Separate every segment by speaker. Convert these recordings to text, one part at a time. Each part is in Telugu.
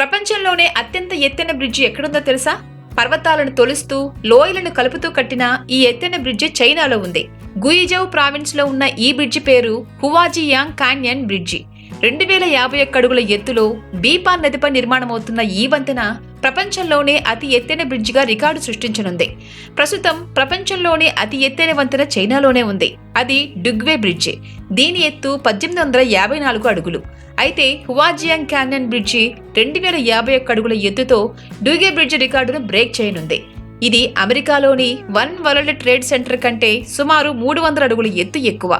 Speaker 1: ప్రపంచంలోనే అత్యంత ఎత్తైన బ్రిడ్జి ఎక్కడుందో తెలుసా? పర్వతాలను తొలుస్తూ లోయలను కలుపుతూ కట్టిన ఈ ఎత్తైన బ్రిడ్జి చైనాలో ఉంది. గుయిజౌ ప్రావిన్స్ లో ఉన్న ఈ బ్రిడ్జి పేరు హువాజియాంగ్ కాన్యన్ బ్రిడ్జి. 2051 అడుగుల ఎత్తులో బీపాన్ నదిపై నిర్మాణమవుతున్న ఈ వంతెన ప్రపంచంలోనే అతి ఎత్తైన బ్రిడ్జిగా రికార్డు సృష్టించనుంది. ప్రస్తుతం ప్రపంచంలోనే అతి ఎత్తైన వంతెన చైనాలోనే ఉంది. అది డుగ్వే బ్రిడ్జి. దీని ఎత్తు 1854 అడుగులు. అయితే హువాజియాంగ్ కాన్యన్ బ్రిడ్జి 2051 అడుగుల ఎత్తుతో డుగ్వే బ్రిడ్జి రికార్డును బ్రేక్ చేయనుంది. ఇది అమెరికాలోని వన్ వరల్డ్ ట్రేడ్ సెంటర్ కంటే సుమారు 300 అడుగుల ఎత్తు ఎక్కువ.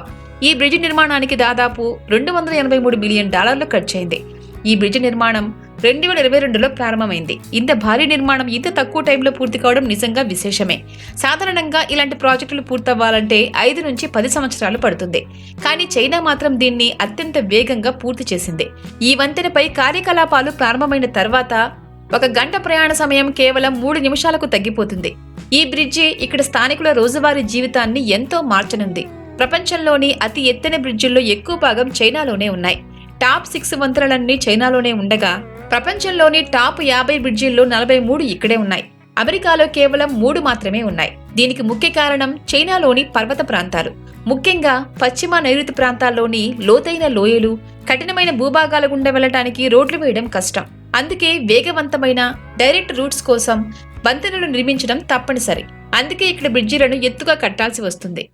Speaker 1: ఈ బ్రిడ్జి నిర్మాణానికి దాదాపు $283 మిలియన్ ఖర్చయింది. ఈ బ్రిడ్జి నిర్మాణం 2022లో ప్రారంభమైంది. ఇంత భారీ నిర్మాణం ఇంత తక్కువ టైంలో పూర్తి కావడం నిజంగా విశేషమే. సాధారణంగా ఇలాంటి ప్రాజెక్టులు పూర్తవ్వాలంటే 5 నుంచి 10 సంవత్సరాలు పడుతుంది. కానీ చైనా మాత్రం దీన్ని అత్యంత వేగంగా పూర్తి చేసింది. ఈ వంతెనపై కార్యకలాపాలు ప్రారంభమైన తర్వాత 1 గంట ప్రయాణ సమయం కేవలం 3 నిమిషాలకు తగ్గిపోతుంది. ఈ బ్రిడ్జి ఇక్కడ స్థానికుల రోజువారీ జీవితాన్ని ఎంతో మార్చనుంది. ప్రపంచంలోని అతి ఎత్తైన బ్రిడ్జిల్లో ఎక్కువ భాగం చైనాలోనే ఉన్నాయి. టాప్ 6 వంతెనలన్నీ చైనాలోనే ఉండగా ప్రపంచంలోని టాప్ 50 బ్రిడ్జిల్లో 43 ఇక్కడే ఉన్నాయి. అమెరికాలో కేవలం 3 మాత్రమే ఉన్నాయి. దీనికి ముఖ్య కారణం చైనాలోని పర్వత ప్రాంతాలు, ముఖ్యంగా పశ్చిమ నైరుతి ప్రాంతాల్లోని లోతైన లోయలు, కఠినమైన భూభాగాల గుండా వెళ్లడానికి రోడ్లు వేయడం కష్టం. అందుకే వేగవంతమైన డైరెక్ట్ రూట్స్ కోసం వంతెనలు నిర్మించడం తప్పనిసరి. అందుకే ఇక్కడ బ్రిడ్జిలను ఎత్తుగా కట్టాల్సి వస్తుంది.